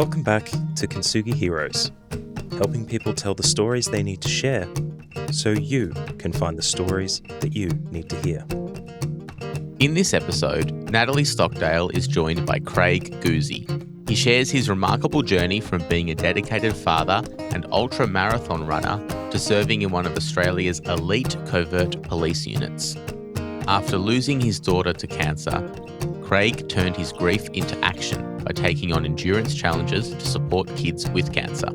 Welcome back to Kintsugi Heroes, helping people tell the stories they need to share so you can find the stories that you need to hear. In this episode, Natalie Stockdale is joined by Craig Goozee. He shares his remarkable journey from being a dedicated father and ultra-marathon runner to serving in one of Australia's elite covert police units. After losing his daughter to cancer, Craig turned his grief into action by taking on endurance challenges to support kids with cancer.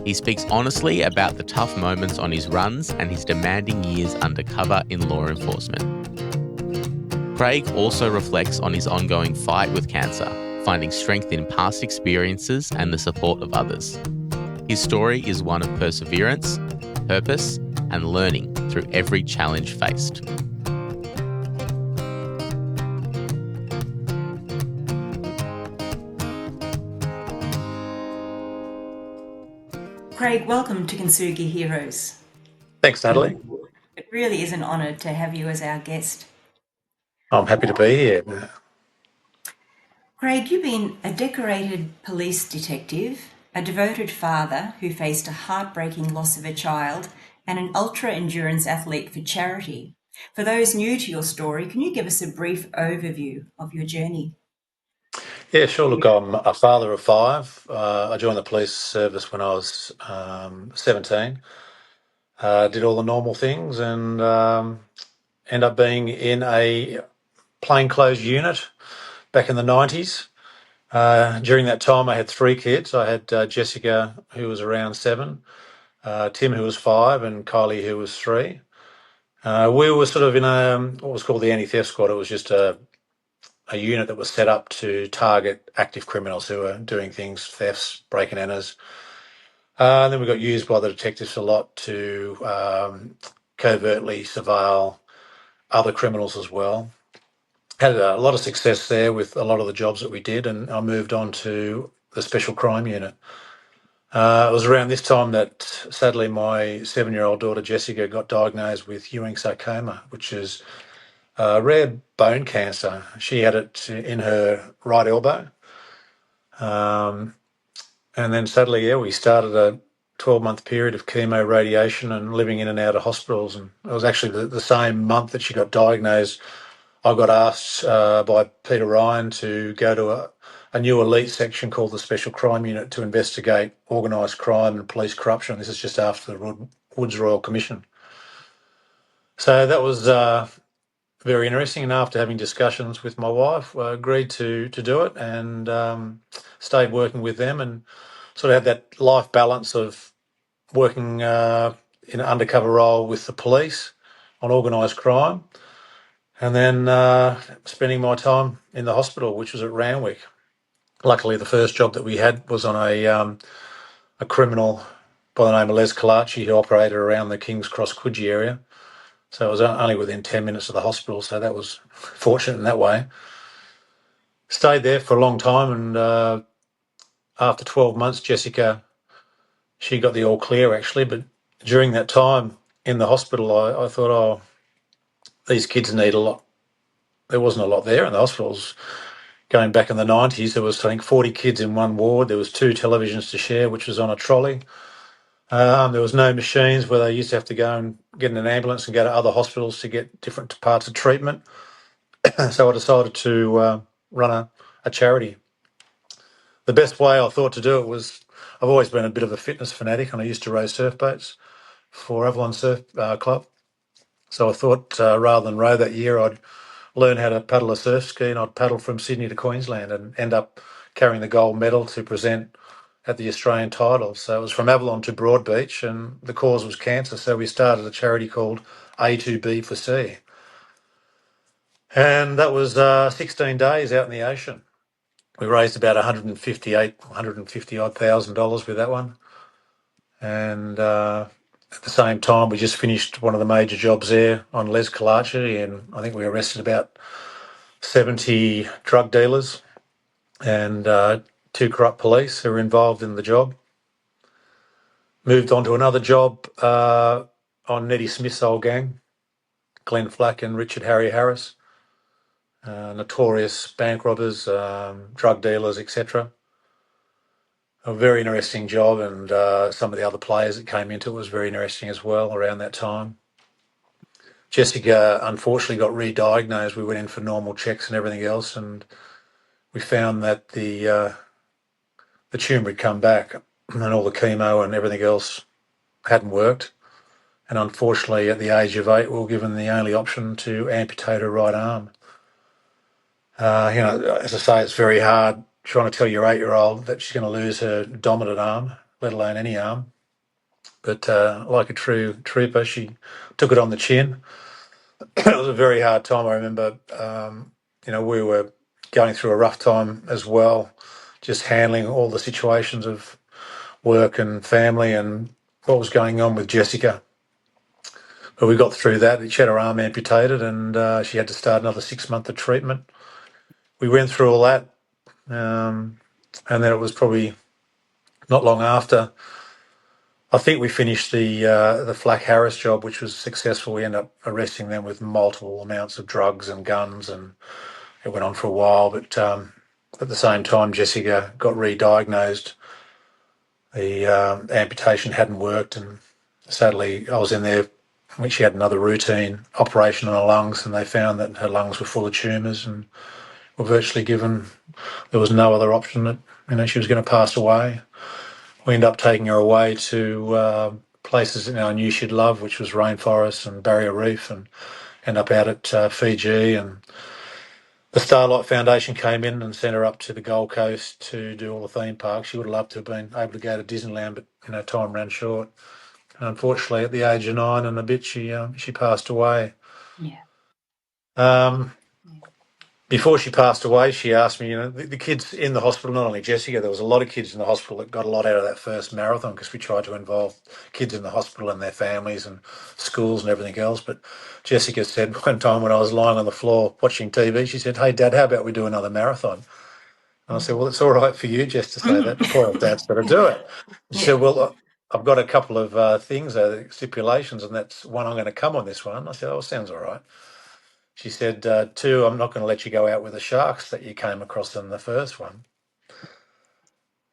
He speaks honestly about the tough moments on his runs and his demanding years undercover in law enforcement. Craig also reflects on his ongoing fight with cancer, finding strength in past experiences and the support of others. His story is one of perseverance, purpose, and learning through every challenge faced. Craig, welcome to Kintsugi Heroes. Thanks, Natalie. It really is an honour to have you as our guest. I'm happy to be here. Craig, you've been a decorated police detective, a devoted father who faced a heartbreaking loss of a child, and an ultra-endurance athlete for charity. For those new to your story, can you give us a brief overview of your journey? Yeah, sure. Look, I'm a father of five. I joined the police service when I was 17. Did all the normal things and ended up being in a plainclothes unit back in the 90s. During that time, I had three kids. I had Jessica, who was around 7, Tim, who was 5, and Kylie, who was 3. We were sort of in what was called the anti-theft squad. It was just a unit that was set up to target active criminals who were doing things, thefts, break and enters. And then we got used by the detectives a lot to covertly surveil other criminals as well. Had a lot of success there with a lot of the jobs that we did, and I moved on to the special crime unit. It was around this time that sadly my 7-year-old daughter Jessica got diagnosed with Ewing sarcoma, which is rare bone cancer. She had it in her right elbow. And then sadly, we started a 12-month period of chemo radiation and living in and out of hospitals. And it was actually the same month that she got diagnosed, I got asked by Peter Ryan to go to a new elite section called the Special Crime Unit to investigate organised crime and police corruption. This is just after the Woods Royal Commission. So that was very interesting, and after having discussions with my wife, I agreed to do it and stayed working with them and sort of had that life balance of working in an undercover role with the police on organised crime and then spending my time in the hospital, which was at Randwick. Luckily, the first job that we had was on a criminal by the name of Les Kalachi who operated around the King's Cross Coogee area. So it was only within 10 minutes of the hospital, so that was fortunate in that way. Stayed there for a long time, and after 12 months, Jessica, she got the all clear actually, but during that time in the hospital, I thought, oh, these kids need a lot. There wasn't a lot there in the hospitals. Going back in the 90s, there was, I think, 40 kids in one ward. There was 2 televisions to share, which was on a trolley. There was no machines where they used to have to go and get in an ambulance and go to other hospitals to get different parts of treatment. So I decided to run a charity. The best way I thought to do it was, I've always been a bit of a fitness fanatic and I used to race surf boats for Avalon Surf Club. So I thought rather than row that year, I'd learn how to paddle a surf ski and I'd paddle from Sydney to Queensland and end up carrying the gold medal to present at the Australian title. So it was from Avalon to Broadbeach and the cause was cancer. So we started a charity called A2B for C. And that was 16 days out in the ocean. We raised about $150,000 with that one. And at the same time, we just finished one of the major jobs there on Les Kalachi, and I think we arrested about 70 drug dealers and 2 corrupt police who were involved in the job. Moved on to another job on Nettie Smith's old gang, Glenn Flack and Richard Harry Harris, notorious bank robbers, drug dealers, etc. a very interesting job, and some of the other players that came into it was very interesting as well around that time. Jessica unfortunately got re-diagnosed. We went in for normal checks and everything else, and we found that the tumour had come back, and all the chemo and everything else hadn't worked. And unfortunately, at the age of 8, we were given the only option to amputate her right arm. As I say, it's very hard trying to tell your 8-year-old that she's going to lose her dominant arm, let alone any arm. But like a true trooper, she took it on the chin. It was a very hard time. I remember, we were going through a rough time as well, just handling all the situations of work and family and what was going on with Jessica. But we got through that. She had her arm amputated, and she had to start another 6 months of treatment. We went through all that, and then it was probably not long after. I think we finished the Flack Harris job, which was successful. We ended up arresting them with multiple amounts of drugs and guns, and it went on for a while. But at the same time, Jessica got re-diagnosed. The amputation hadn't worked, and sadly, I was in there when she had another routine operation on her lungs, and they found that her lungs were full of tumours, and were virtually given there was no other option that she was going to pass away. We ended up taking her away to places that I knew she'd love, which was rainforests and barrier reef, and end up out at Fiji. And the Starlight Foundation came in and sent her up to the Gold Coast to do all the theme parks. She would have loved to have been able to go to Disneyland, but time ran short. And unfortunately, at the age of 9 and a bit, she passed away. Yeah. Before she passed away, she asked me, the kids in the hospital, not only Jessica, there was a lot of kids in the hospital that got a lot out of that first marathon because we tried to involve kids in the hospital and their families and schools and everything else. But Jessica said one time when I was lying on the floor watching TV, she said, "Hey, Dad, how about we do another marathon?" And I said, "Well, it's all right for you just to say that. Poor old Dad's got to do it." She said, "Well, I've got a couple of things, stipulations, and that's one, I'm going to come on this one." I said, "Oh, sounds all right." She said, 2, I'm not going to let you go out with the sharks that you came across in the first one.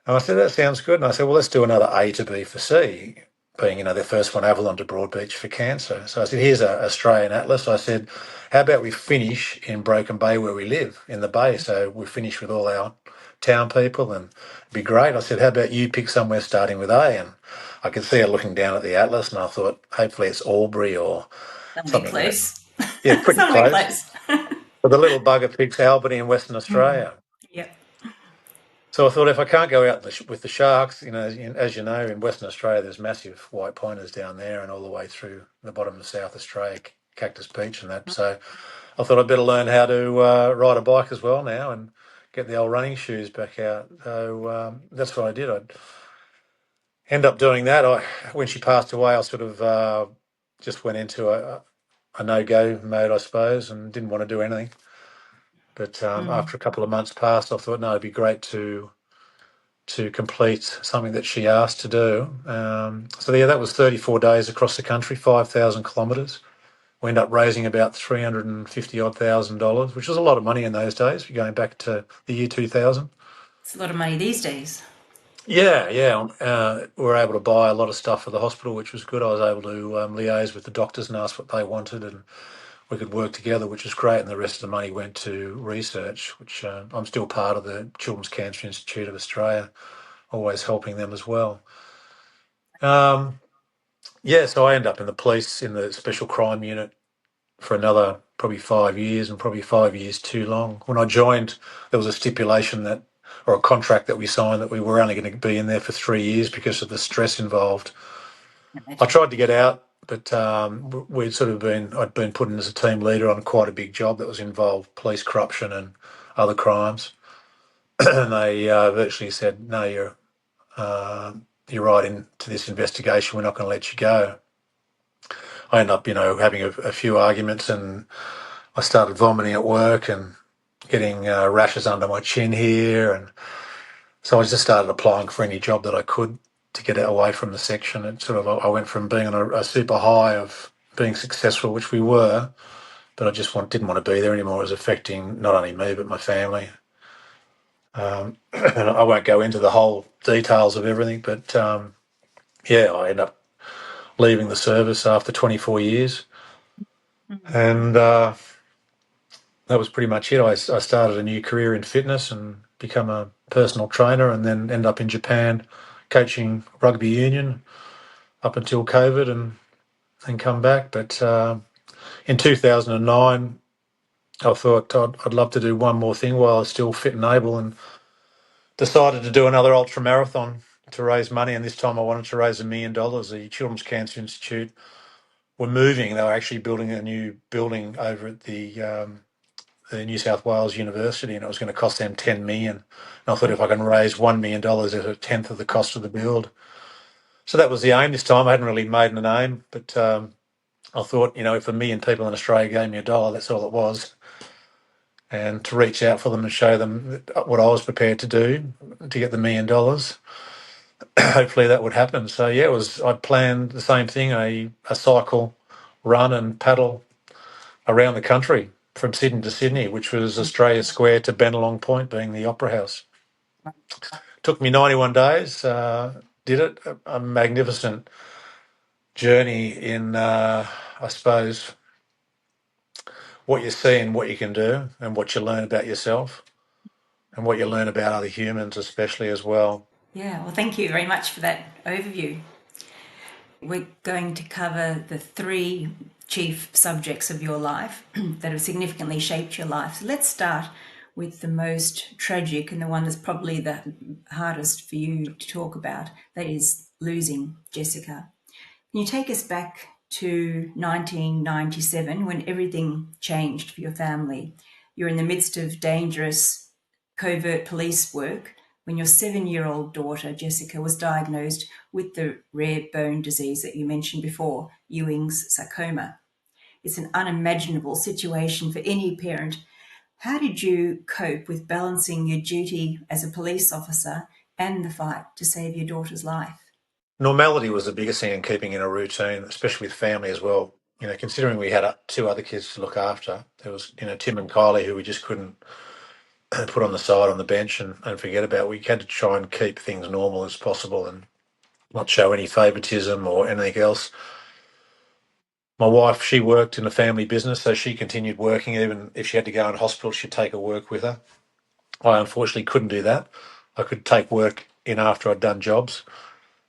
And I said, that sounds good. And I said, well, let's do another A to B for C, being, the first one, Avalon to Broadbeach for cancer. So I said, here's an Australian atlas. I said, how about we finish in Broken Bay where we live, in the Bay? So we finish with all our town people and it'd be great. I said, how about you pick somewhere starting with A? And I could see her looking down at the atlas and I thought, hopefully it's Albury or something close. Yeah, pretty Somewhere close. But the little bugger picks Albany in Western Australia. Yep. So I thought if I can't go out with the sharks, as you know, in Western Australia, there's massive white pointers down there and all the way through the bottom of South Australia, Cactus Beach and that. So I thought I'd better learn how to ride a bike as well now and get the old running shoes back out. So that's what I did. I'd end up doing that. When she passed away, I sort of just went into a no-go mode, I suppose, and didn't want to do anything. But after a couple of months passed, I thought, no, it'd be great to complete something that she asked to do. That was 34 days across the country, 5,000 kilometres. We ended up raising about $350,000, which was a lot of money in those days. We're going back to the year 2000. It's a lot of money these days. Yeah. We were able to buy a lot of stuff for the hospital, which was good. I was able to liaise with the doctors and ask what they wanted, and we could work together, which was great. And the rest of the money went to research, which I'm still part of the Children's Cancer Institute of Australia, always helping them as well. So I ended up in the police in the special crime unit for another probably 5 years, and probably 5 years too long. When I joined, there was a stipulation or a contract that we signed that we were only going to be in there for 3 years because of the stress involved. I tried to get out, but I'd been put in as a team leader on quite a big job that was involved police corruption and other crimes. And they virtually said, no, you're right into this investigation. We're not going to let you go. I ended up, having a few arguments, and I started vomiting at work and getting rashes under my chin here. And so I just started applying for any job that I could to get away from the section. And I went from being on a super high of being successful, which we were, but I just didn't want to be there anymore. It was affecting not only me, but my family. And I won't go into the whole details of everything, but I ended up leaving the service after 24 years. And that was pretty much it. I started a new career in fitness and become a personal trainer, and then end up in Japan coaching rugby union up until COVID, and come back. But in 2009, I thought I'd love to do one more thing while I was still fit and able, and decided to do another ultra marathon to raise money. And this time I wanted to raise $1 million. The Children's Cancer Institute were moving. They were actually building a new building over at the New South Wales University, and it was going to cost them $10 million. And I thought if I can raise $1 million at a tenth of the cost of the build. So that was the aim this time. I hadn't really made a name, but I thought, if 1 million people in Australia gave me $1, that's all it was. And to reach out for them and show them what I was prepared to do to get the $1 million, hopefully that would happen. So I planned the same thing, a cycle, run and paddle around the country from Sydney to Sydney, which was Australia Square to Bennelong Point, being the Opera House. Took me 91 days, did it. A magnificent journey in, I suppose, what you see and what you can do, and what you learn about yourself, and what you learn about other humans especially as well. Yeah, well, thank you very much for that overview. We're going to cover the 3 chief subjects of your life that have significantly shaped your life. So let's start with the most tragic, and the one that's probably the hardest for you to talk about. That is losing Jessica. Can you take us back to 1997, when everything changed for your family? You're in the midst of dangerous covert police work when your 7-year-old daughter, Jessica, was diagnosed with the rare bone disease that you mentioned before, Ewing's sarcoma. It's an unimaginable situation for any parent. How did you cope with balancing your duty as a police officer and the fight to save your daughter's life? Normality was the biggest thing in keeping in a routine, especially with family as well. Considering we had 2 other kids to look after, there was, Tim and Kylie, who we just couldn't put on the side on the bench and forget about. We had to try and keep things normal as possible and not show any favouritism or anything else. My wife, she worked in a family business, so she continued working. Even if she had to go in hospital, she'd take her work with her. I unfortunately couldn't do that. I could take work in after I'd done jobs,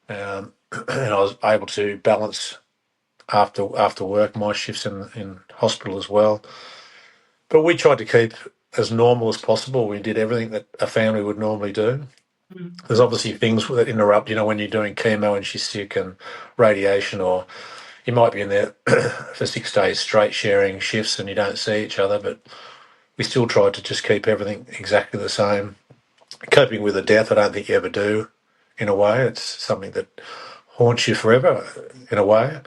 and I was able to balance after work my shifts in hospital as well. But we tried to keep as normal as possible. We did everything that a family would normally do. There's obviously things that interrupt, when you're doing chemo and she's sick and radiation, or you might be in there for 6 days straight sharing shifts and you don't see each other, but we still tried to just keep everything exactly the same. Coping with a death, I don't think you ever do, in a way. It's something that haunts you forever, in a way,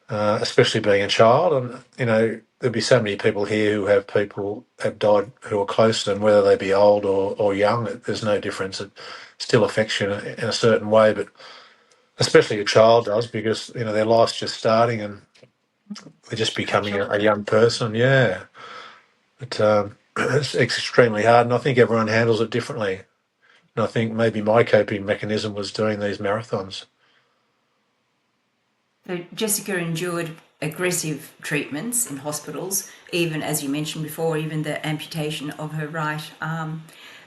especially being a child. And, there'd be so many people here who have people have died who are close to them, whether they be old or young. There's no difference. It still affects you in a certain way, but especially a child does, because, their life's just starting and they're just becoming a young person. Yeah. But it's extremely hard, and I think everyone handles it differently. And I think maybe my coping mechanism was doing these marathons. So Jessica endured aggressive treatments in hospitals, even, as you mentioned before, even the amputation of her right arm.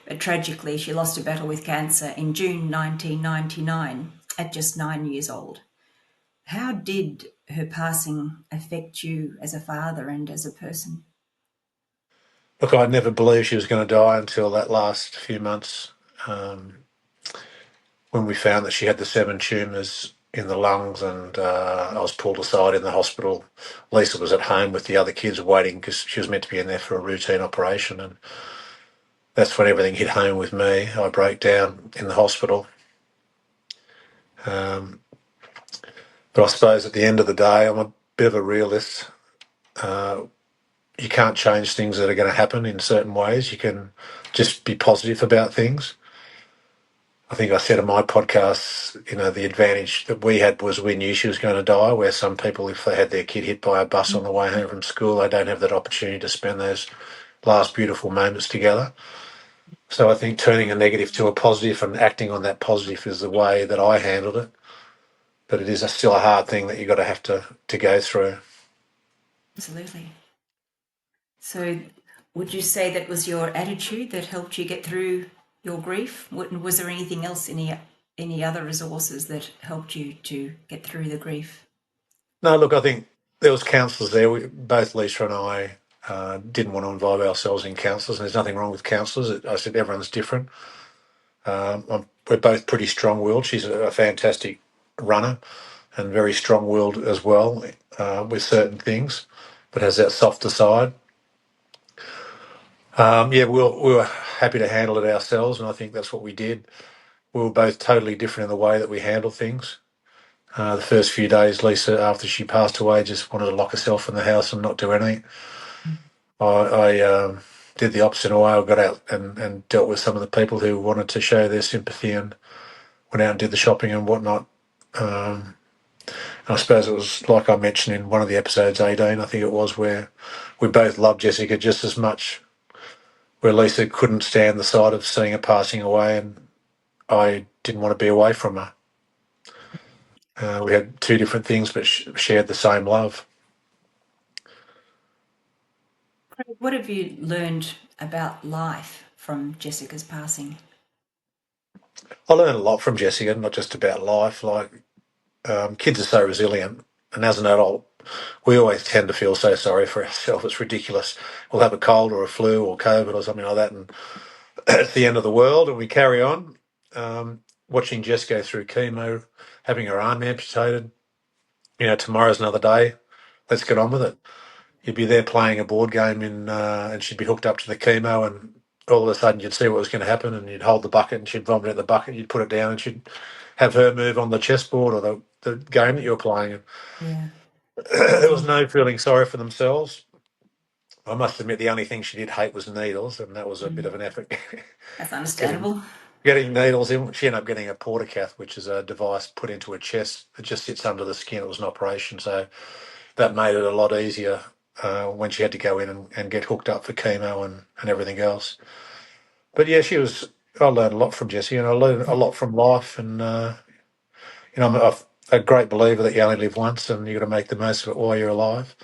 But tragically, she lost a battle with cancer in June 1999 at just 9 years old. How did her passing affect you as a father and as a person? Look, I'd never believed she was going to die until that last few months, when we found that she had the 7 tumours in the lungs, and I was pulled aside in the hospital. Lisa was at home with the other kids waiting because she was meant to be in there for a routine operation, and that's when everything hit home with me. I broke down in the hospital. But I suppose at the end of the day, I'm a bit of a realist. You can't change things that are going to happen in certain ways. You can just be positive about things. I think I said in my podcast, the advantage that we had was we knew she was going to die, where some people, if they had their kid hit by a bus on the way home from school, they don't have that opportunity to spend those last beautiful moments together. So I think turning a negative to a positive and acting on that positive is the way that I handled it. But it is still a hard thing that you've got to have to go through. Absolutely. So, would you say that was your attitude that helped you get through your grief? Was there anything else, any other resources that helped you to get through the grief? No, look, I think there was counsellors there. Both Lisa and I didn't want to involve ourselves in counsellors, and there's nothing wrong with counsellors. I said everyone's different. We're both pretty strong-willed. She's a fantastic runner and very strong-willed as well with certain things, but has that softer side. Yeah, we were happy to handle it ourselves, and I think that's what we did. We were both totally different in the way that we handled things. The first few days, Lisa, after she passed away, just wanted to lock herself in the house and not do anything. I did the opposite way. I got out and dealt with some of the people who wanted to show their sympathy and went out and did the shopping and whatnot. I suppose it was like I mentioned in one of the episodes, 18, I think it was, where we both loved Jessica just as much, where Lisa couldn't stand the sight of seeing her passing away and I didn't want to be away from her. We had two different things but shared the same love. What have you learned about life from Jessica's passing? I learned a lot from Jessica, not just about life. Like, kids are so resilient, and as an adult, we always tend to feel so sorry for ourselves. It's ridiculous. We'll have a cold or a flu or COVID or something like that, and it's the end of the world, and we carry on. Watching Jess go through chemo, having her arm amputated, tomorrow's another day. Let's get on with it. You'd be there playing a board game and she'd be hooked up to the chemo, and all of a sudden you'd see what was going to happen, and you'd hold the bucket and she'd vomit out the bucket. You'd put it down and she'd have her move on the chessboard or the game that you were playing. Yeah. There was no feeling sorry for themselves. I must admit, the only thing she did hate was needles, and that was a bit of an effort. That's getting understandable. getting needles in. She ended up getting a portacath, which is a device put into her chest. It just sits under the skin. It was an operation, so that made it a lot easier when she had to go in and get hooked up for chemo and everything else. But yeah, I learned a lot from Jessie, and I learned a lot from life. And I'm a great believer that you only live once, and you got to make the most of it while you're alive.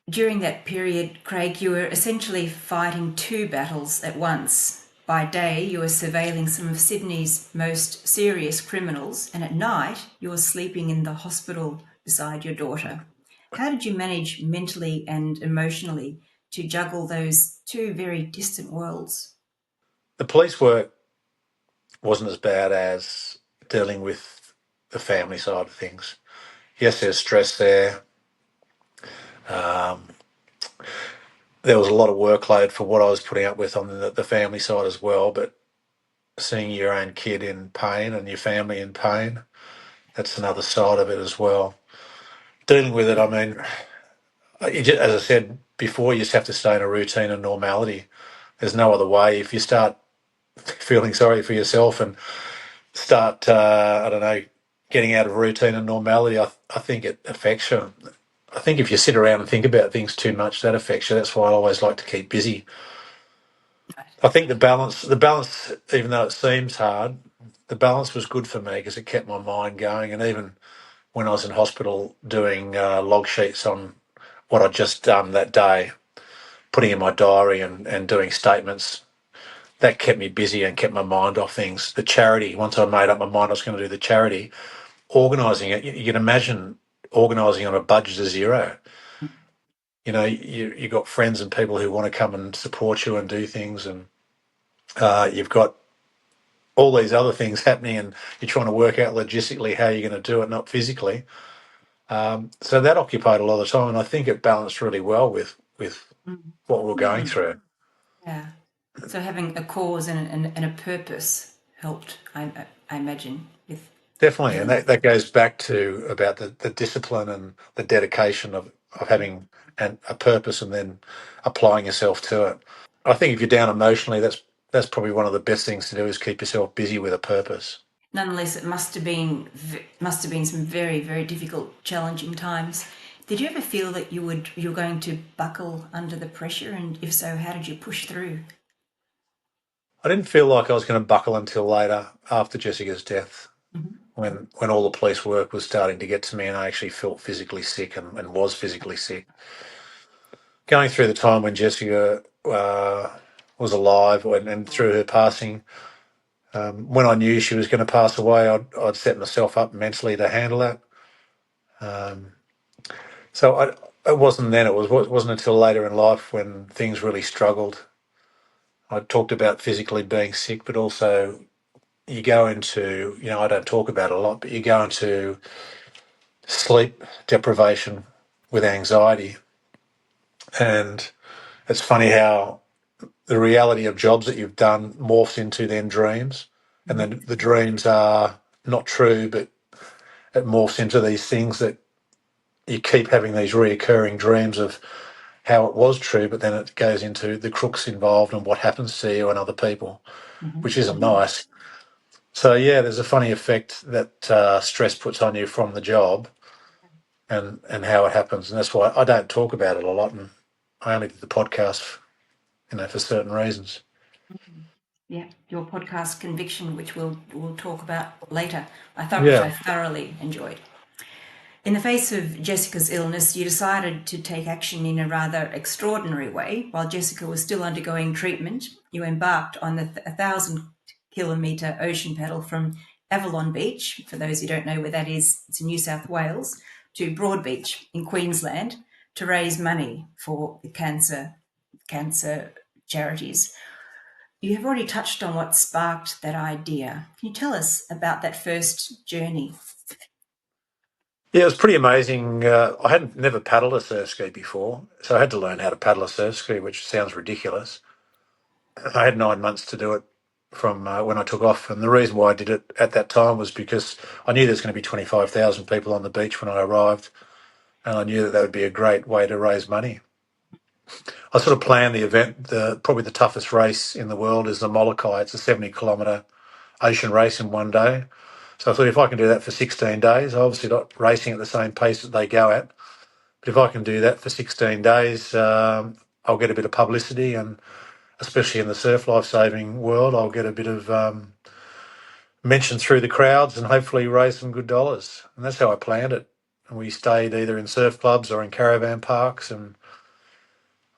During that period, Craig, you were essentially fighting two battles at once. By day, you were surveilling some of Sydney's most serious criminals, and at night, you were sleeping in the hospital beside your daughter. How did you manage mentally and emotionally to juggle those two very distant worlds? The police work wasn't as bad as dealing with the family side of things. Yes, there's stress there. Um, there was a lot of workload for what I was putting up with on the family side as well, but seeing your own kid in pain and your family in pain, that's another side of it as well. Dealing with it, I mean, as I said before, you just have to stay in a routine and normality. There's no other way. If you start feeling sorry for yourself and start, I don't know, getting out of routine and normality, I think it affects you. I think if you sit around and think about things too much, that affects you. That's why I always like to keep busy. I think the balance, even though it seems hard, the balance was good for me because it kept my mind going. And even when I was in hospital doing log sheets on what I'd just done that day, putting in my diary and doing statements, that kept me busy and kept my mind off things. The charity, once I made up my mind I was going to do the charity, organising it, you can imagine organising on a budget of zero. You got friends and people who want to come and support you and do things, and you've got all these other things happening, and you're trying to work out logistically how you're going to do it, not physically. So that occupied a lot of time, and I think it balanced really well with what we were going through. Yeah. So having a cause and a purpose helped, I imagine, with Definitely, and dealing. that goes back to about the discipline and the dedication of having a purpose and then applying yourself to it. I think if you're down emotionally, that's probably one of the best things to do is keep yourself busy with a purpose. Nonetheless, it must have been some very, very difficult, challenging times. Did you ever feel that you were going to buckle under the pressure, and if so, how did you push through? I didn't feel like I was going to buckle until later after Jessica's death, Mhm. when all the police work was starting to get to me and I actually felt physically sick and was physically sick. Going through the time when Jessica was alive and through her passing, when I knew she was going to pass away, I'd set myself up mentally to handle that. Um, it wasn't then. It wasn't until later in life when things really struggled. I talked about physically being sick, but also you go into, I don't talk about it a lot, but you go into sleep deprivation with anxiety. And it's funny how the reality of jobs that you've done morphs into then dreams. And Mhm. then the dreams are not true, but it morphs into these things that you keep having these reoccurring dreams of how it was true, but then it goes into the crooks involved and what happens to you and other people, Mhm. which isn't nice. So yeah, there's a funny effect that stress puts on you from the job, and how it happens, and that's why I don't talk about it a lot, and I only did the podcast, for certain reasons. Yeah, your podcast Conviction, which we'll talk about later, which Yeah, I thoroughly enjoyed. In the face of Jessica's illness, you decided to take action in a rather extraordinary way. While Jessica was still undergoing treatment, you embarked on the 1,000-kilometre ocean paddle from Avalon Beach, for those who don't know where that is, it's in New South Wales, to Broadbeach in Queensland to raise money for the cancer charities. You have already touched on what sparked that idea. Can you tell us about that first journey? yeah, it was pretty amazing. I hadn't never paddled a surf ski before, so I had to learn how to paddle a surf ski, which sounds ridiculous. I had 9 months to do it from when I took off, and the reason why I did it at that time was because I knew there's going to be 25,000 people on the beach when I arrived, and I knew that would be a great way to raise money. I sort of planned the event. Probably the toughest race in the world is the Molokai. It's a 70-kilometre ocean race in one day. So I thought if I can do that for 16 days, obviously not racing at the same pace that they go at, but if I can do that for 16 days, I'll get a bit of publicity, and especially in the surf lifesaving world, I'll get a bit of mention through the crowds and hopefully raise some good dollars. And that's how I planned it. And we stayed either in surf clubs or in caravan parks, and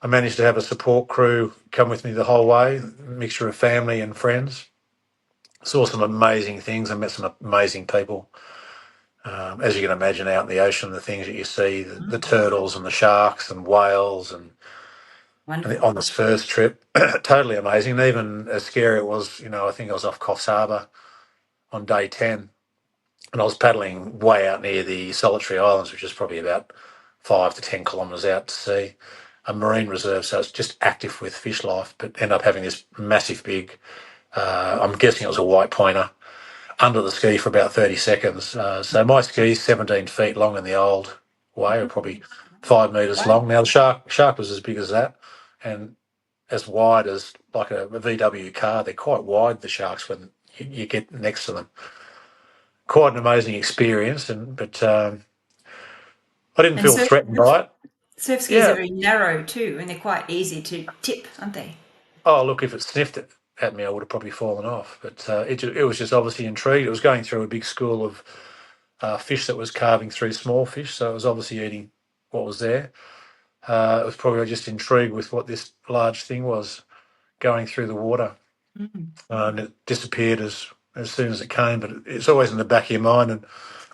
I managed to have a support crew come with me the whole way, a mixture of family and friends. Saw some amazing things and met some amazing people. As you can imagine, out in the ocean, the things that you see, the turtles and the sharks and whales, and Wonderful. on this first trip, totally amazing. And even as scary it was, I think I was off Coffs Harbour on day 10, and I was paddling way out near the Solitary Islands, which is probably about 5 to 10 kilometres out to sea, a marine reserve, so it's just active with fish life, but end up having this massive big, I'm guessing it was a white pointer, under the ski for about 30 seconds. So my ski's 17 feet long in the old way, or probably 5 metres Wow. long. Now the shark was as big as that, and as wide as like a VW car. They're quite wide, the sharks, when you get next to them. Quite an amazing experience, but I didn't And feel threatened by it. surf skis are Yeah. very narrow too, and they're quite easy to tip, aren't they? Oh, look, if it sniffed it at me, I would have probably fallen off. But it was just obviously intrigued. It was going through a big school of fish that was carving through small fish, so it was obviously eating what was there. It was probably just intrigued with what this large thing was going through the water, Mm. and it disappeared as soon as it came. But it's always in the back of your mind. And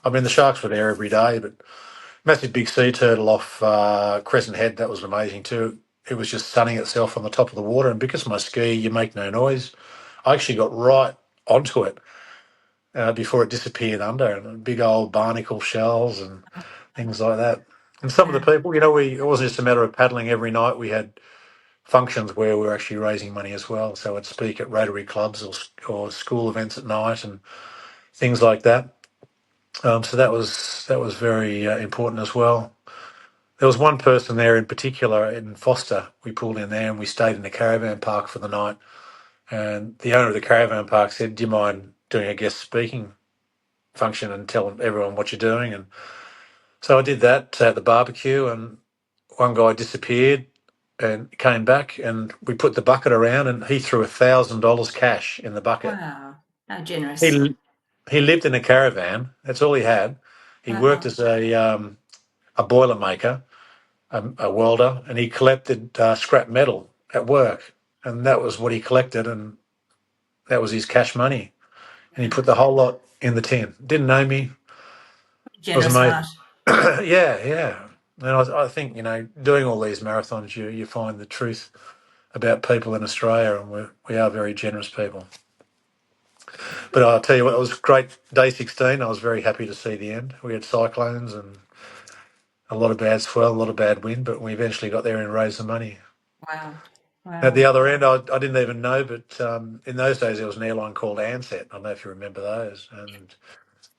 I mean, the sharks were there every day, but massive big sea turtle off Crescent Head, that was amazing too. It was just sunning itself on the top of the water, and because of my ski, you make no noise. I actually got right onto it before it disappeared under, and big old barnacle shells and things like that. And some of Wow. the people, it wasn't just a matter of paddling every night. We had functions where we were actually raising money as well. So I'd speak at Rotary clubs or school events at night and things like that. So that was very important as well. There was one person there in particular in Foster. We pulled in there and we stayed in the caravan park for the night. And the owner of the caravan park said, "Do you mind doing a guest speaking function and telling everyone what you're doing?" And so I did that at the barbecue, and one guy disappeared, and came back, and we put the bucket around, and he threw $1,000 cash in the bucket. Wow. How generous. He he lived in a caravan. That's all he had. He worked Wow. as a boiler maker, a welder, and he collected scrap metal at work, and that was what he collected, and that was his cash money. And he put the whole lot in the tin. Didn't know me. I was Generous heart. amazing. Yeah, yeah. And I think doing all these marathons, you find the truth about people in Australia, and we are very generous people. But I'll tell you what, it was great. Day 16, I was very happy to see the end. We had cyclones and a lot of bad swell, a lot of bad wind, but we eventually got there and raised the money. Wow. At Wow. the other end, I didn't even know, but in those days there was an airline called Ansett. I don't know if you remember those. And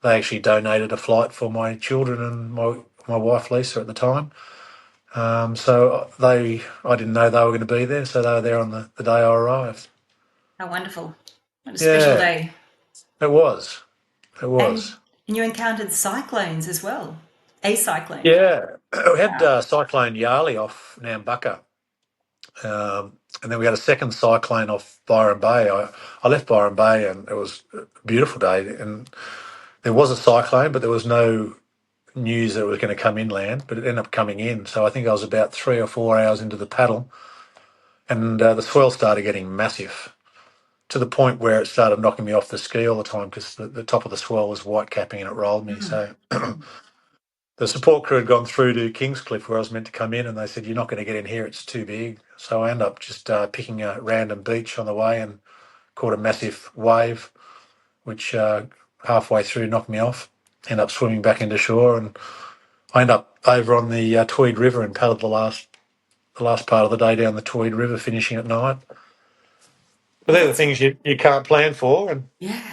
they actually donated a flight for my children and my wife Lisa at the time. So I didn't know they were going to be there, so they were there on the day I arrived. How wonderful. What a special Yeah, day. it was. It was. And you encountered cyclones as well. A cyclone. Yeah, we had Wow. Cyclone Yarley off Nambucca, and then we had a second cyclone off Byron Bay. I left Byron Bay, and it was a beautiful day. And there was a cyclone, but there was no news that it was going to come inland. But it ended up coming in. So I think I was about 3 or 4 hours into the paddle, and the swell started getting massive to the point where it started knocking me off the ski all the time because the top of the swell was white capping and it rolled me. So the support crew had gone through to Kingscliff where I was meant to come in, and they said, "You're not going to get in here, it's too big." So I ended up just picking a random beach on the way and caught a massive wave, which halfway through knocked me off. Ended up swimming back into shore, and I ended up over on the Tweed River and paddled the last part of the day down the Tweed River, finishing at night. But Well, they're the things you can't plan for. And yeah,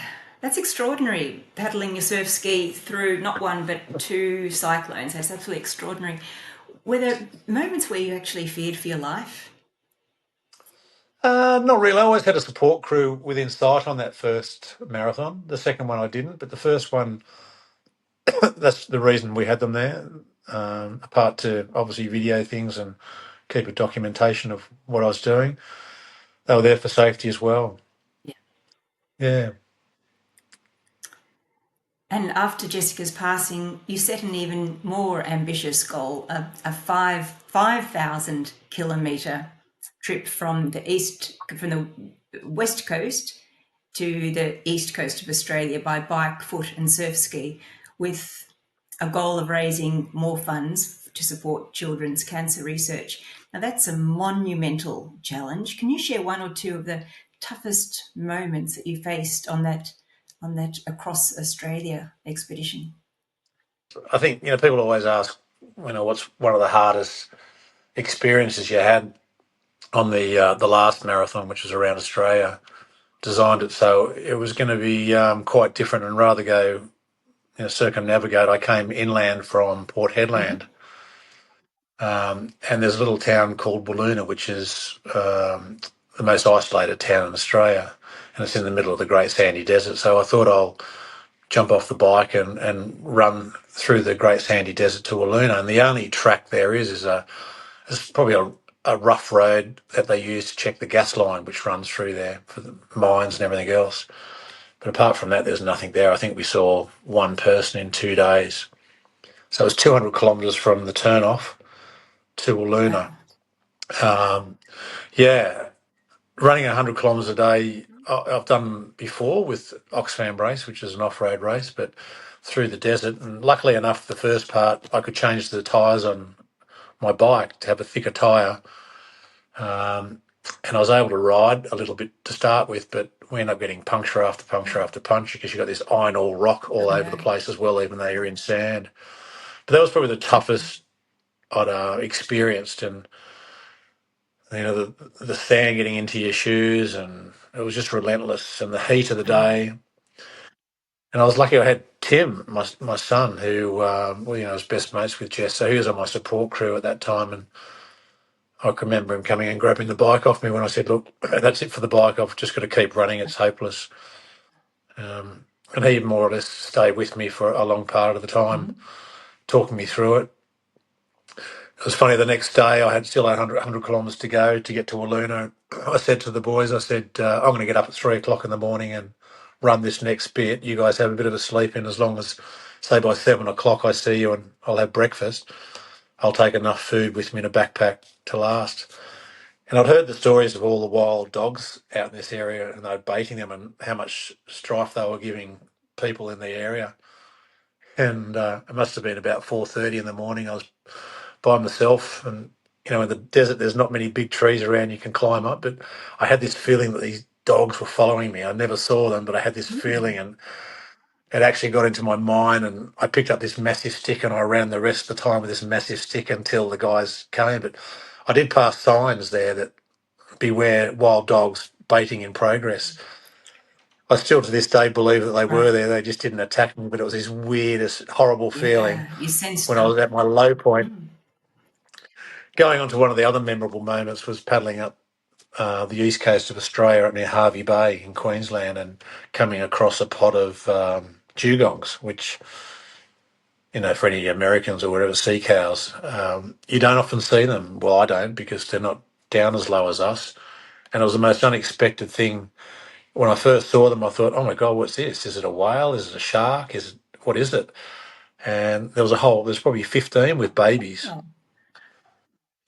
that's extraordinary. Paddling your surf ski through not one but two cyclones. That's absolutely extraordinary. Were there moments where you actually feared for your life? Not really. I always had a support crew within sight on that first marathon. The second one I didn't, but the first one, that's the reason we had them there. Apart to obviously video things and keep a documentation of what I was doing, they were there for safety as well. Yeah. Yeah. And after Jessica's passing, you set an even more ambitious goal, a 5,000 kilometre trip from the west coast to the east coast of Australia by bike, foot, and surf ski, with a goal of raising more funds to support children's cancer research. Now, that's a monumental challenge. Can you share one or two of the toughest moments that you faced on that across Australia expedition? I think people always ask, what's one of the hardest experiences you had on the last marathon, which was around Australia. Designed it so it was going to be quite different, and rather go circumnavigate. I came inland from Port Hedland, and there's a little town called Wiluna, which is the most isolated town in Australia, and it's in the middle of the Great Sandy Desert. So I thought I'll jump off the bike and run through the Great Sandy Desert to Wiluna, and the only track there is probably a rough road that they use to check the gas line, which runs through there for the mines and everything else. But apart from that, there's nothing there. I think we saw one person in 2 days. So it was 200 kilometres from the turn-off to Wiluna. Wow. Yeah, running 100 kilometres a day, I've done before with Oxfam race, which is an off-road race, but through the desert. And luckily enough, the first part, I could change the tyres on my bike to have a thicker tyre. And I was able to ride a little bit to start with, but we ended up getting puncture after puncture after puncture because you've got this iron ore rock all Oh over the no. place as well, even though you're in sand. But that was probably the toughest I'd experienced, and the sand getting into your shoes, and it was just relentless, and the heat of the day. And I was lucky I had Tim, my son, who was best mates with Jess, so he was on my support crew at that time, and I can remember him coming and grabbing the bike off me when I said, "Look, that's it for the bike. I've just got to keep running. It's hopeless." And he more or less stayed with me for a long part of the time, talking me through it. It was funny, the next day I had still 100 kilometres to go to get to Walloona. I said to the boys, I said, I'm going to get up at 3 o'clock in the morning and run this next bit. You guys have a bit of a sleep in, as long as, say, by 7 o'clock I see you and I'll have breakfast. I'll take enough food with me in a backpack to last. And I'd heard the stories of all the wild dogs out in this area, and they were baiting them, and how much strife they were giving people in the area. And it must have been about 4:30 in the morning. I was by myself, and in the desert there's not many big trees around you can climb up, but I had this feeling that these dogs were following me. I never saw them, but I had this feeling, and it actually got into my mind, and I picked up this massive stick and I ran the rest of the time with this massive stick until the guys came. But I did pass signs there that beware wild dogs, baiting in progress. I still to this day believe that they were Right. there. They just didn't attack me, but it was this weirdest, horrible feeling Yeah, you sensed when I them. was at my low point. Going on to one of the other memorable moments was paddling up the east coast of Australia up near Hervey Bay in Queensland and coming across a pod of dugongs, which, for any Americans or whatever, sea cows. You don't often see them. Well, I don't, because they're not down as low as us. And it was the most unexpected thing. When I first saw them, I thought, oh my God, what's this? Is it a whale? Is it a shark? What is it? And there's probably 15 with babies. Oh,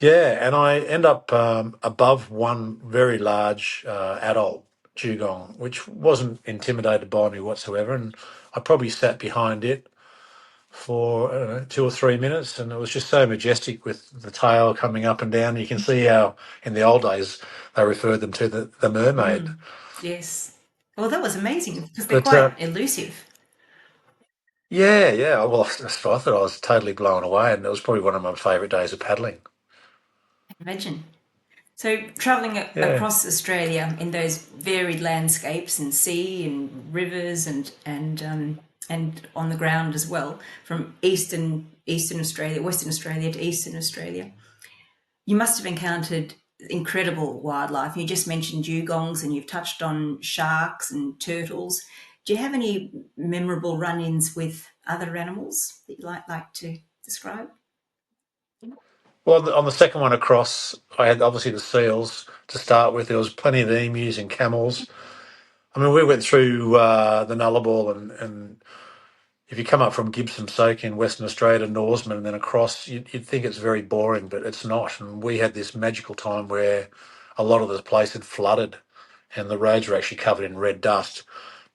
Yeah, and I end up above one very large adult dugong, which wasn't intimidated by me whatsoever. And I probably sat behind it for, I don't know, 2 or 3 minutes, and it was just so majestic with the tail coming up and down. You can see how in the old days they referred them to the mermaid. yes. Well, that was amazing because they're But quite elusive. yeah, yeah. Well, I thought I was totally blown away, and it was probably one of my favourite days of paddling. Imagine. So, traveling Yeah. across Australia in those varied landscapes and sea and rivers and on the ground as well, from Eastern Australia, Western Australia to Eastern Australia, you must have encountered incredible wildlife. You just mentioned dugongs and you've touched on sharks and turtles. Do you have any memorable run-ins with other animals that you like to describe? Well, on the second one across, I had obviously the seals to start with. There was plenty of emus and camels. I mean, we went through the Nullarbor, and if you come up from Gibson Soak in Western Australia to Norseman and then across, you'd think it's very boring, but it's not. And we had this magical time where a lot of the place had flooded and the roads were actually covered in red dust.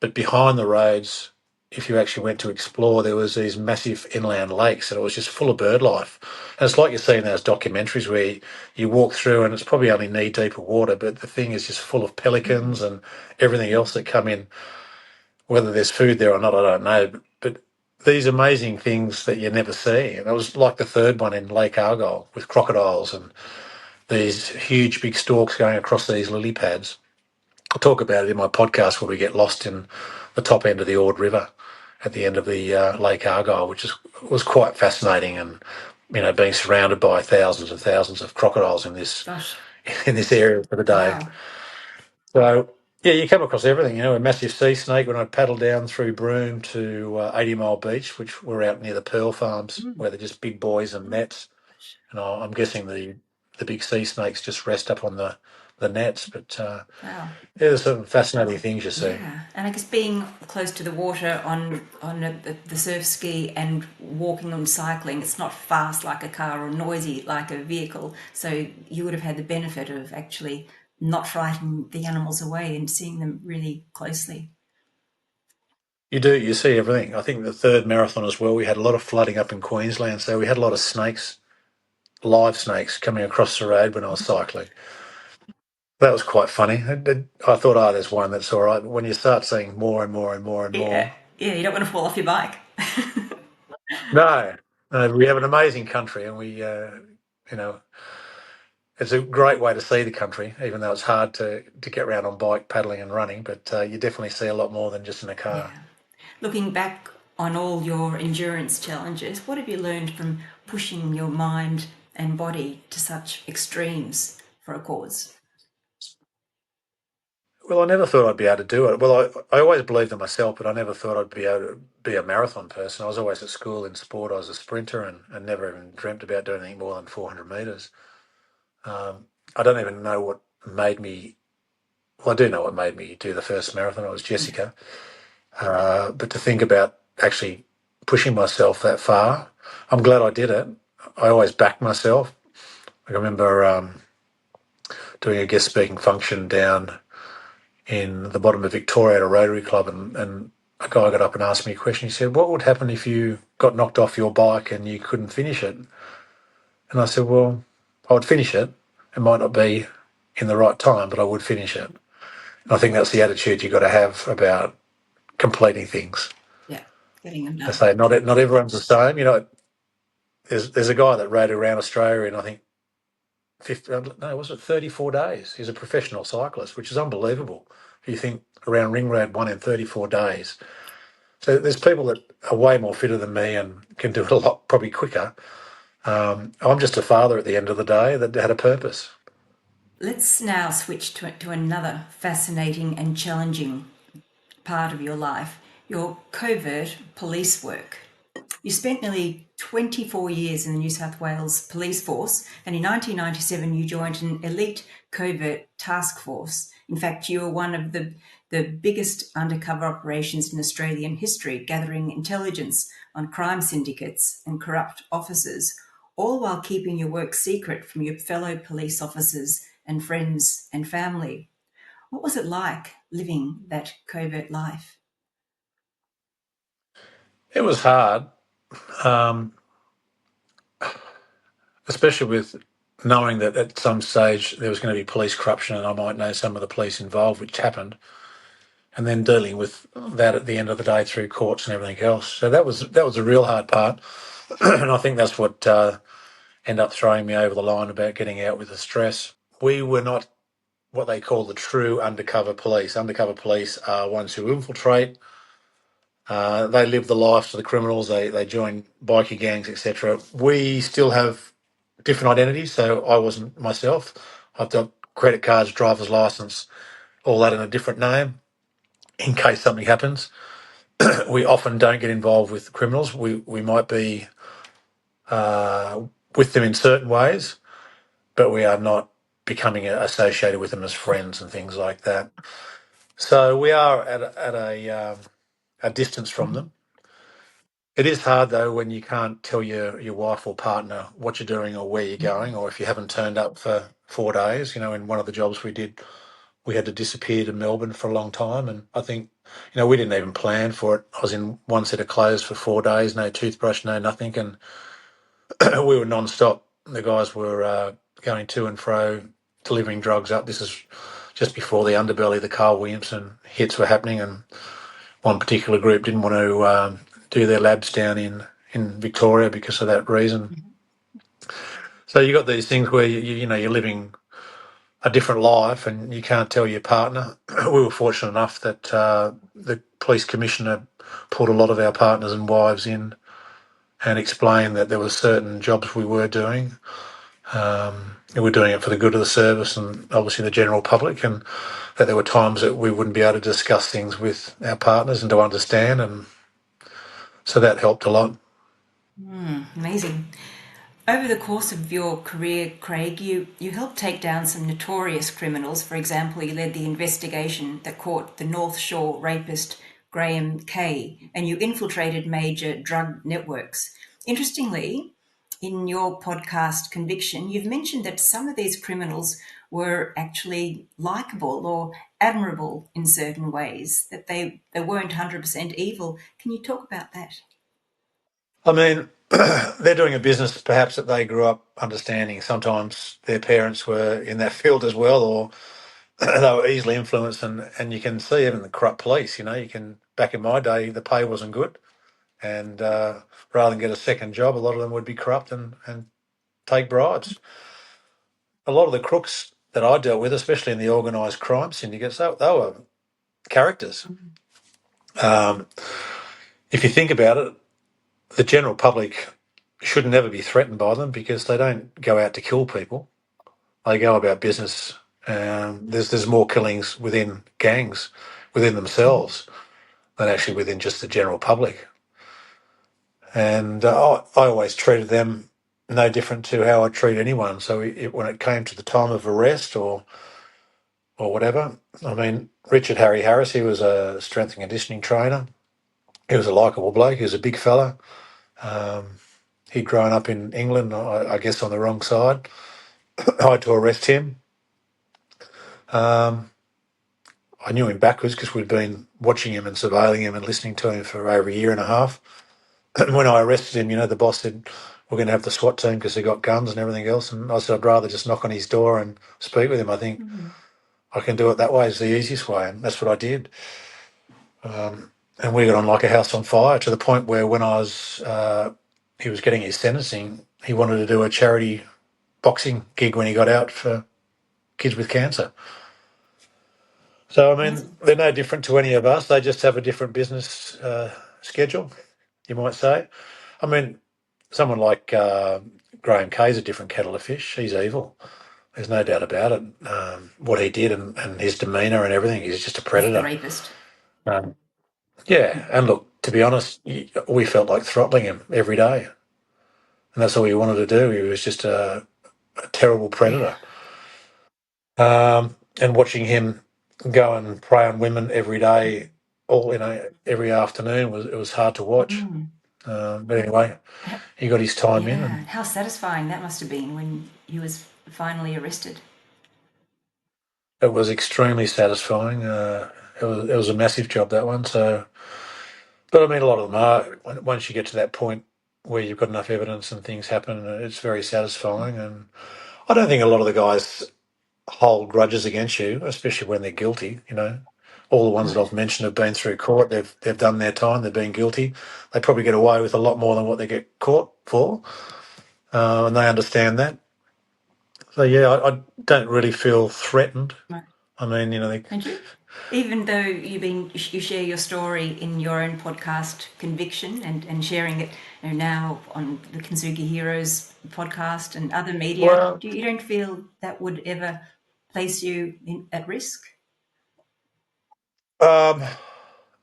But behind the roads, if you actually went to explore, there was these massive inland lakes, and it was just full of bird life. And it's like you see in those documentaries where you walk through and it's probably only knee deep of water, but the thing is just full of pelicans and everything else that come in. Whether there's food there or not, I don't know. But these amazing things that you never see. And it was like the third one in Lake Argyle with crocodiles and these huge big stalks going across these lily pads. I talk about it in my podcast where we get lost in the top end of the Ord River at the end of the Lake Argyle, which was quite fascinating, and being surrounded by thousands and thousands of crocodiles in this Gosh, in this area for the day. wow. So yeah, you come across everything. A massive sea snake when I paddled down through Broome to 80 Mile Beach, which we're out near the pearl farms where they're just big buoys and nets. And I'm guessing the big sea snakes just rest up on the nets, but. Wow. Yeah, there's some fascinating things you see. Yeah, and I guess being close to the water the surf ski and walking and cycling, it's not fast like a car or noisy like a vehicle. So you would have had the benefit of actually not frightening the animals away and seeing them really closely. You do, you see everything. I think the third marathon as well, we had a lot of flooding up in Queensland, so we had a lot of snakes, live snakes, coming across the road when I was cycling. That was quite funny. I thought, oh, there's one that's all right. But when you start seeing more and more and more and Yeah, more, yeah, you don't want to fall off your bike. no, no, we have an amazing country, and it's a great way to see the country, even though it's hard to get around on bike, paddling and running, but you definitely see a lot more than just in a car. Yeah. Looking back on all your endurance challenges, what have you learned from pushing your mind and body to such extremes for a cause? Well, I never thought I'd be able to do it. Well, I always believed in myself, but I never thought I'd be able to be a marathon person. I was always at school in sport. I was a sprinter and never even dreamt about doing anything more than 400 metres. I don't even know what made me. Well, I do know what made me do the first marathon. It was Jessica. But to think about actually pushing myself that far, I'm glad I did it. I always backed myself. I remember doing a guest speaking function down in the bottom of Victoria at a Rotary Club, and a guy got up and asked me a question. He said, "What would happen if you got knocked off your bike and you couldn't finish it?" And I said, "Well, I would finish it. It might not be in the right time, but I would finish it." And I think that's the attitude you've got to have about completing things. Yeah, getting them I done. say not everyone's the same. There's a guy that rode around Australia in I think 50, no, was it 34 days? He's a professional cyclist, which is unbelievable. You think around Ring Road one in 34 days. So there's people that are way more fitter than me and can do it a lot probably quicker. I'm just a father at the end of the day that had a purpose. Let's now switch to another fascinating and challenging part of your life, your covert police work. You spent nearly 24 years in the New South Wales Police Force, and in 1997 you joined an elite covert task force. In fact, you were one of the biggest undercover operations in Australian history, gathering intelligence on crime syndicates and corrupt officers, all while keeping your work secret from your fellow police officers and friends and family. What was it like living that covert life? It was hard, um, especially with knowing that at some stage there was going to be police corruption and I might know some of the police involved, which happened, and then dealing with that at the end of the day through courts and everything else. So that was a real hard part, and I think that's what ended up throwing me over the line about getting out with the stress. We were not what they call the true undercover police. Undercover police are ones who infiltrate. They live the lives of the criminals. They join bikie gangs, etc. We still have different identities. So I wasn't myself. I've got credit cards, driver's license, all that in a different name in case something happens. We often don't get involved with criminals. We might be with them in certain ways, but we are not becoming associated with them as friends and things like that. So we are at a distance from them. It is hard though when you can't tell your wife or partner what you're doing or where you're going, or if you haven't turned up for 4 days. In one of the jobs we did, we had to disappear to Melbourne for a long time, and I think we didn't even plan for it. I was in one set of clothes for 4 days, no toothbrush, no nothing, and we were non-stop. The guys were going to and fro, delivering drugs up. This is just before the underbelly, the Carl Williamson hits were happening, and one particular group didn't want to do their labs down in Victoria because of that reason. So you got these things where you're living a different life and you can't tell your partner. We were fortunate enough that the police commissioner pulled a lot of our partners and wives in and explained that there were certain jobs we were doing. We were doing it for the good of the service and obviously the general public, and that there were times that we wouldn't be able to discuss things with our partners and to understand, and so that helped a lot. Amazing. Over the course of your career, Craig, you helped take down some notorious criminals. For example, you led the investigation that caught the North Shore rapist Graham Kay, and you infiltrated major drug networks. Interestingly, in your podcast Conviction, you've mentioned that some of these criminals were actually likable or admirable in certain ways, that they weren't 100% evil. Can you talk about that? I mean, they're doing a business perhaps that they grew up understanding. Sometimes their parents were in that field as well, or they were easily influenced. And you can see even the corrupt police. Back in my day, the pay wasn't good, and rather than get a second job, a lot of them would be corrupt and take bribes. A lot of the crooks that I dealt with, especially in the organised crime syndicates, they were characters. Um, if you think about it, the general public should never be threatened by them because they don't go out to kill people. They go about business There's more killings within gangs, within themselves, than actually within just the general public. And I always treated them no different to how I treat anyone. So when it came to the time of arrest or whatever, I mean, Richard Harry Harris, he was a strength and conditioning trainer. He was a likeable bloke. He was a big fella. Um, he'd grown up in England, I guess, on the wrong side. I had to arrest him. Um, I knew him backwards because we'd been watching him and surveilling him and listening to him for over a year and a half. And when I arrested him, the boss said, we're going to have the SWAT team because they got guns and everything else. And I said, I'd rather just knock on his door and speak with him. I think I can do it that way. It's the easiest way. And that's what I did. And we got on like a house on fire to the point where when he was getting his sentencing, he wanted to do a charity boxing gig when he got out for kids with cancer. So, I mean, they're no different to any of us. They just have a different business schedule, you might say. I mean, someone like Graham Kay's a different kettle of fish. He's evil. There's no doubt about it. What he did and his demeanour and everything, he's just a He's the predator. rapist. Yeah, and look, to be honest, we felt like throttling him every day. And that's all he wanted to do. He was just a terrible predator. And watching him go and prey on women every day, every afternoon it was hard to watch. But anyway, he got his time in, Yeah, and how satisfying that must have been when he was finally arrested. it was extremely satisfying. It was a massive job, that one. So, but I mean, a lot of them are. Once you get to that point where you've got enough evidence and things happen, it's very satisfying. And I don't think a lot of the guys hold grudges against you, especially when they're guilty. All the ones that I've mentioned have been through court. They've done their time. They've been guilty. They probably get away with a lot more than what they get caught for, and they understand that. So yeah, I don't really feel threatened. Right. I mean, And you? Even though you share your story in your own podcast, Conviction, and sharing it now on the Kintsugi Heroes podcast and other media, well, you don't feel that would ever place you at risk? um,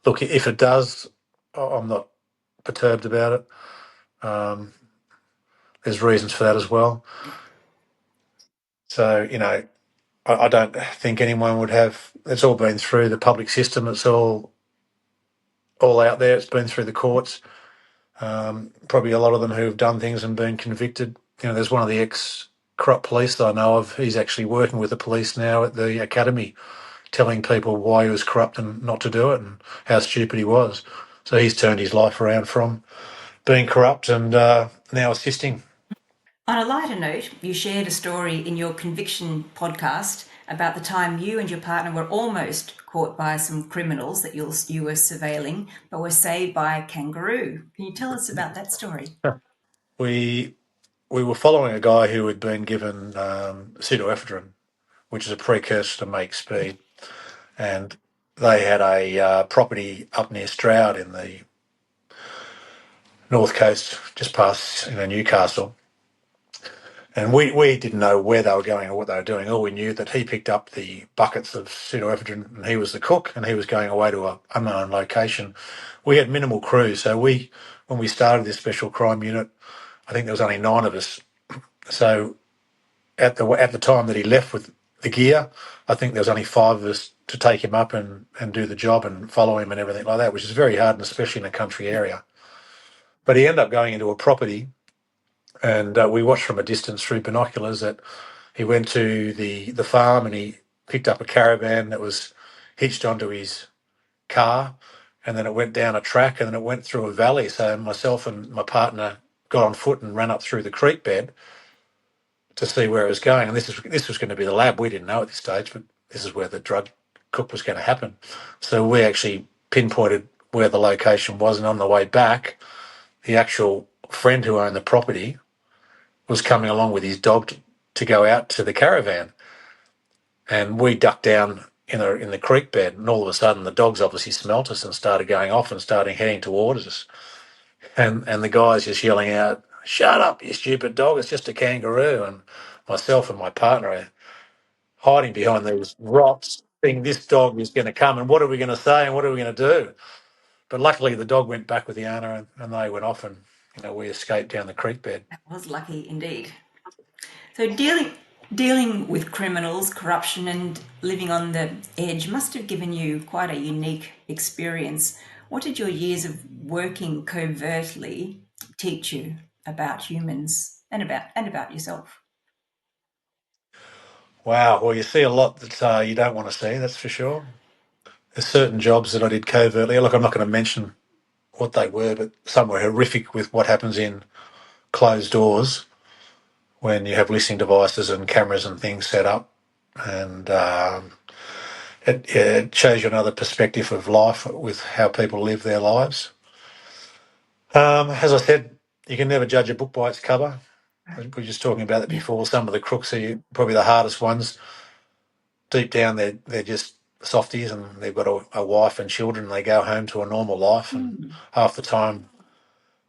look, if it does, I'm not perturbed about it. There's reasons for that as well. So I don't think anyone would have. It's all been through the public system. It's all out there. It's been through the courts. Probably a lot of them who've done things and been convicted. There's one of the ex-corrupt police that I know of. He's actually working with the police now at the academy, telling people why he was corrupt and not to do it and how stupid he was. So he's turned his life around from being corrupt and now assisting. On a lighter note, you shared a story in your Conviction podcast about the time you and your partner were almost caught by some criminals that you were surveilling, but were saved by a kangaroo. Can you tell us about that story? We were following a guy who had been given pseudoephedrine, which is a precursor to make speed, and they had a property up near Stroud in the north coast, just past Newcastle. And we didn't know where they were going or what they were doing. All we knew that he picked up the buckets of pseudoephedrine and he was the cook and he was going away to an unknown location. We had minimal crew, so when we started this special crime unit, I think there was only 9 of us. So at the time that he left with the gear, I think there was only 5 of us to take him up and do the job and follow him and everything like that, which is very hard, and especially in a country area. But he ended up going into a property, and we watched from a distance through binoculars that he went to the farm and he picked up a caravan that was hitched onto his car, and then it went down a track and then it went through a valley. So myself and my partner got on foot and ran up through the creek bed to see where it was going. And this was going to be the lab. We didn't know at this stage, but this is where the drug cook was going to happen. So we actually pinpointed where the location was, and on the way back, the actual friend who owned the property was coming along with his dog to go out to the caravan. And we ducked down in the creek bed, and all of a sudden the dogs obviously smelt us and started going off and started heading towards us. And the guys just yelling out, "Shut up, you stupid dog, it's just a kangaroo." And myself and my partner are hiding behind these rocks, thinking this dog is going to come and what are we going to say and what are we going to do? But luckily the dog went back with the owner and they went off and, we escaped down the creek bed. That was lucky indeed. So dealing with criminals, corruption, and living on the edge must have given you quite a unique experience. What did your years of working covertly teach you about humans and about yourself? Wow. Well, you see a lot that you don't want to see, that's for sure. There's certain jobs that I did covertly. Look, I'm not going to mention what they were, but some were horrific with what happens in closed doors when you have listening devices and cameras and things set up. And it shows you another perspective of life with how people live their lives. As I said, you can never judge a book by its cover. We were just talking about that before. Some of the crooks are probably the hardest ones. Deep down, they're just softies, and they've got a wife and children. And they go home to a normal life, and half the time,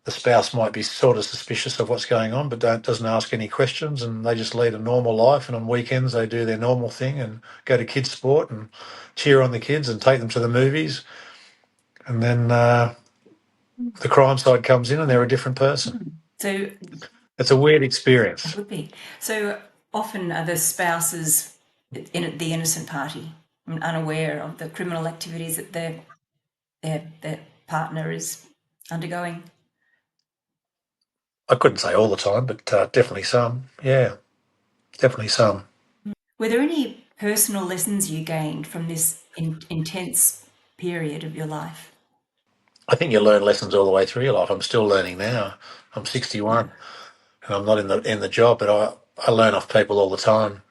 the spouse might be sort of suspicious of what's going on, but doesn't ask any questions, and they just lead a normal life. And on weekends, they do their normal thing and go to kids' sport and cheer on the kids and take them to the movies. And then the crime side comes in, and they're a different person. So It's a weird experience. it would be. So often are the spouses in the innocent party, unaware of the criminal activities that their partner is undergoing. I couldn't say all the time, but definitely some. Yeah, definitely some. Were there any personal lessons you gained from this intense period of your life? I think you learn lessons all the way through your life. I'm still learning now. I'm 61, and I'm not in the job, but I learn off people all the time.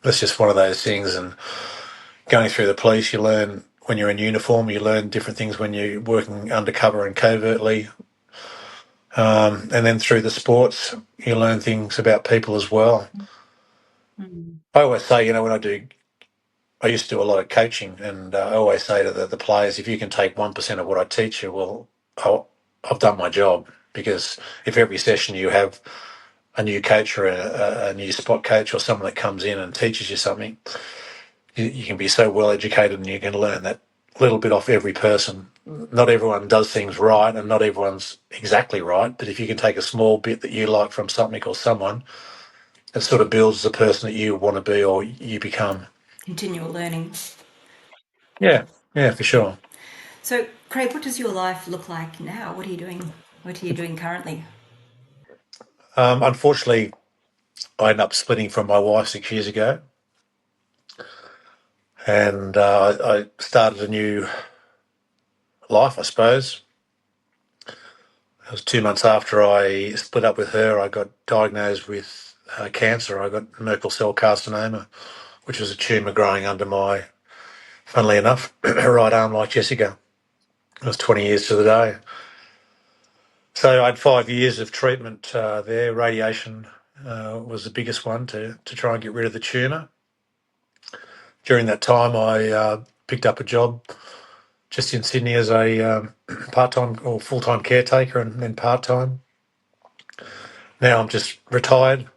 It's just one of those things. And going through the police, you learn when you're in uniform. You learn different things when you're working undercover and covertly. And then through the sports, you learn things about people as well. I always say, when I used to do a lot of coaching, and I always say to the players, if you can take 1% of what I teach you, well, I've done my job. Because if every session you have a new coach or a new spot coach or someone that comes in and teaches you something, you can be so well educated and you can learn that little bit off every person. Not everyone does things right and not everyone's exactly right, but if you can take a small bit that you like from something or someone, it sort of builds the person that you want to be or you become. Continual learning. Yeah, for sure. So, Craig, what does your life look like now? What are you doing? What are you doing currently? Unfortunately, I ended up splitting from my wife 6 years ago, and I started a new life, I suppose. It was 2 months after I split up with her. I got diagnosed with cancer. I got Merkel cell carcinoma, which was a tumour growing under my, funnily enough, right arm like Jessica. It was 20 years to the day. So I had 5 years of treatment there. Radiation was the biggest one to try and get rid of the tumour. During that time, I picked up a job just in Sydney as a part-time or full-time caretaker and then part-time. Now I'm just retired.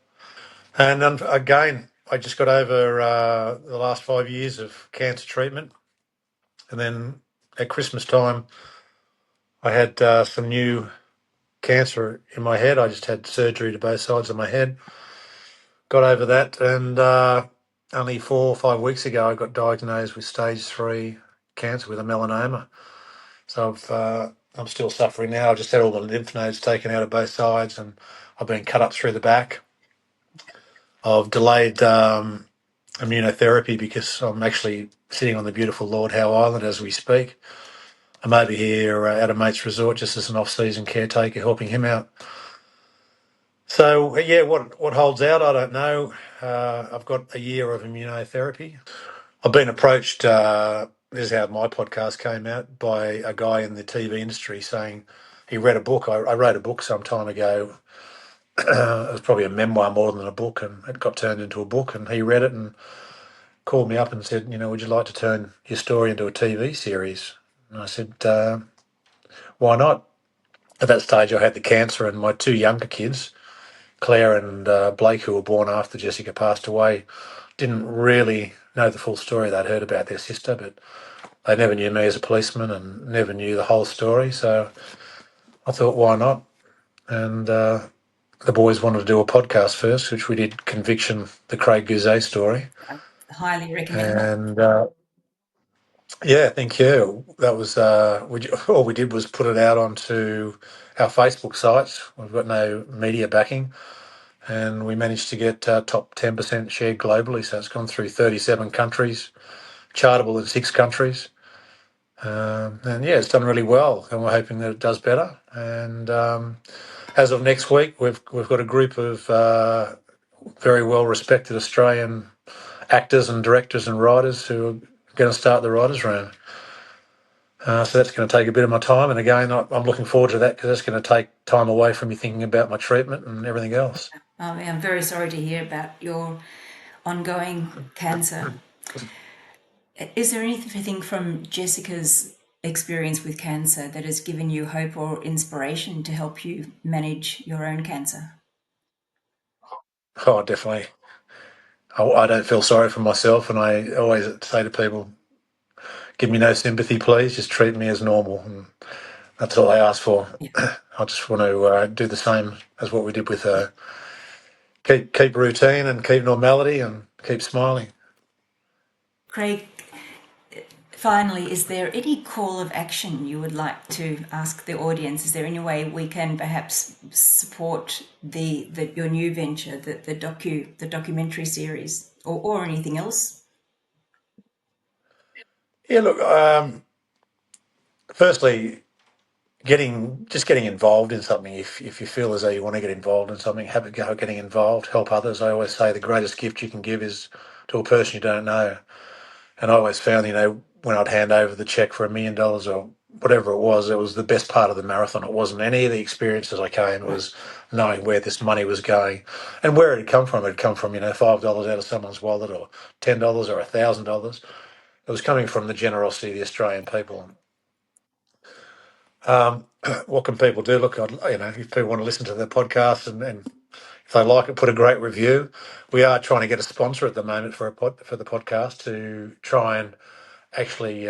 And again, I just got over the last 5 years of cancer treatment. And then at Christmas time, I had some new cancer in my head. I just had surgery to both sides of my head. Got over that. And only 4 or 5 weeks ago, I got diagnosed with stage 3 cancer with a melanoma. So I'm still suffering now. I just had all the lymph nodes taken out of both sides and I've been cut up through the back. I've delayed immunotherapy because I'm actually sitting on the beautiful Lord Howe Island as we speak. I'm over here at a mate's resort just as an off-season caretaker, helping him out. So, yeah, what holds out, I don't know. I've got a year of immunotherapy. I've been approached, this is how my podcast came out, by a guy in the TV industry saying he read a book. I wrote a book some time ago. It was probably a memoir more than a book, and it got turned into a book, and he read it and called me up and said, would you like to turn your story into a TV series? And I said, why not? At that stage, I had the cancer and my 2 younger kids Claire and Blake, who were born after Jessica passed away, didn't really know the full story. They'd heard about their sister, but they never knew me as a policeman and never knew the whole story. So I thought, why not? And the boys wanted to do a podcast first, which we did, Conviction, the Craig Goozee story. I highly recommend that. And yeah, thank you. That was all we did was put it out onto our Facebook sites. We've got no media backing, and we managed to get top 10% shared globally. So it's gone through 37 countries, chartable in 6 countries. And yeah, it's done really well, and we're hoping that it does better. And as of next week, we've got a group of very well respected Australian actors and directors and writers who are going to start the writers' room. So that's going to take a bit of my time, and again, I'm looking forward to that because that's going to take time away from me thinking about my treatment and everything else. I'm very sorry to hear about your ongoing cancer. Is there anything from Jessica's experience with cancer that has given you hope or inspiration to help you manage your own cancer? Oh, definitely. I don't feel sorry for myself, and I always say to people, give me no sympathy, please. Just treat me as normal, and that's all I ask for. Yeah. I just want to do the same as what we did with her. Keep routine and keep normality and keep smiling. Craig, finally, is there any call of action you would like to ask the audience? Is there any way we can perhaps support your new venture, the documentary series, or anything else? Yeah, look. Firstly, getting involved in something. If you feel as though you want to get involved in something, have a go at getting involved. Help others. I always say the greatest gift you can give is to a person you don't know. And I always found, when I'd hand over the check for $1 million or whatever it was the best part of the marathon. It wasn't any of the experiences I came. It was knowing where this money was going and where it had come from. It had come from, $5 out of someone's wallet or $10 or $1,000. It was coming from the generosity of the Australian people. What can people do? Look, if people want to listen to the podcast and if they like it, put a great review. We are trying to get a sponsor at the moment for the podcast to try and actually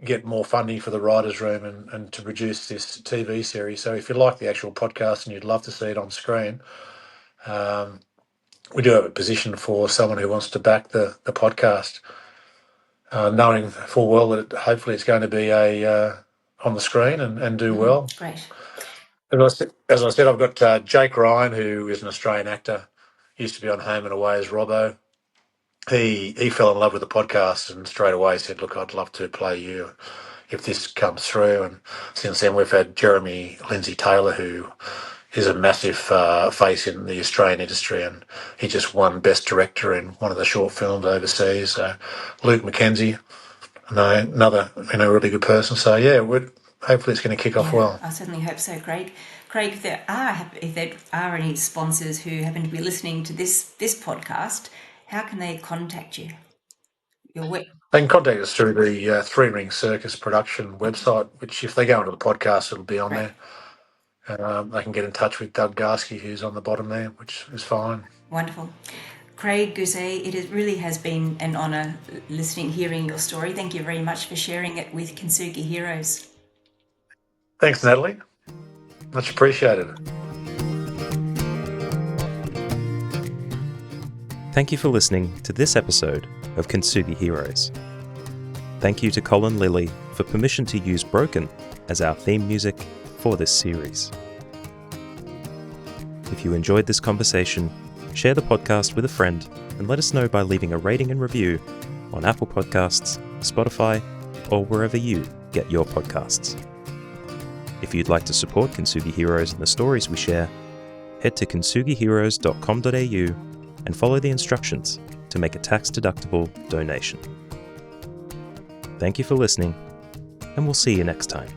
get more funding for the writers' room and to produce this TV series. So if you like the actual podcast and you'd love to see it on screen, we do have a position for someone who wants to back the podcast, knowing full well that hopefully it's going to be on the screen and do well. Great. As I said, I've got Jake Ryan, who is an Australian actor, used to be on Home and Away as Robbo. He fell in love with the podcast and straight away said, look, I'd love to play you if this comes through. And since then, we've had Jeremy Lindsay Taylor, who is a massive face in the Australian industry, and he just won Best Director in one of the short films overseas. Luke McKenzie, another really good person. So yeah, hopefully it's going to kick off well. I certainly hope so, Craig. Craig, if there are any sponsors who happen to be listening to this podcast, how can they contact you? They can contact us through the Three Ring Circus production website, which if they go into the podcast, it'll be on there. And they can get in touch with Doug Garsky, who's on the bottom there, which is fine. Wonderful. Craig Goozee, it really has been an honour hearing your story. Thank you very much for sharing it with Kintsugi Heroes. Thanks, Natalie. Much appreciated. Thank you for listening to this episode of Kintsugi Heroes. Thank you to Colin Lilly for permission to use Broken as our theme music for this series. If you enjoyed this conversation, share the podcast with a friend and let us know by leaving a rating and review on Apple Podcasts, Spotify, or wherever you get your podcasts. If you'd like to support Kintsugi Heroes and the stories we share, head to kintsugiheroes.com.au and follow the instructions to make a tax-deductible donation. Thank you for listening, and we'll see you next time.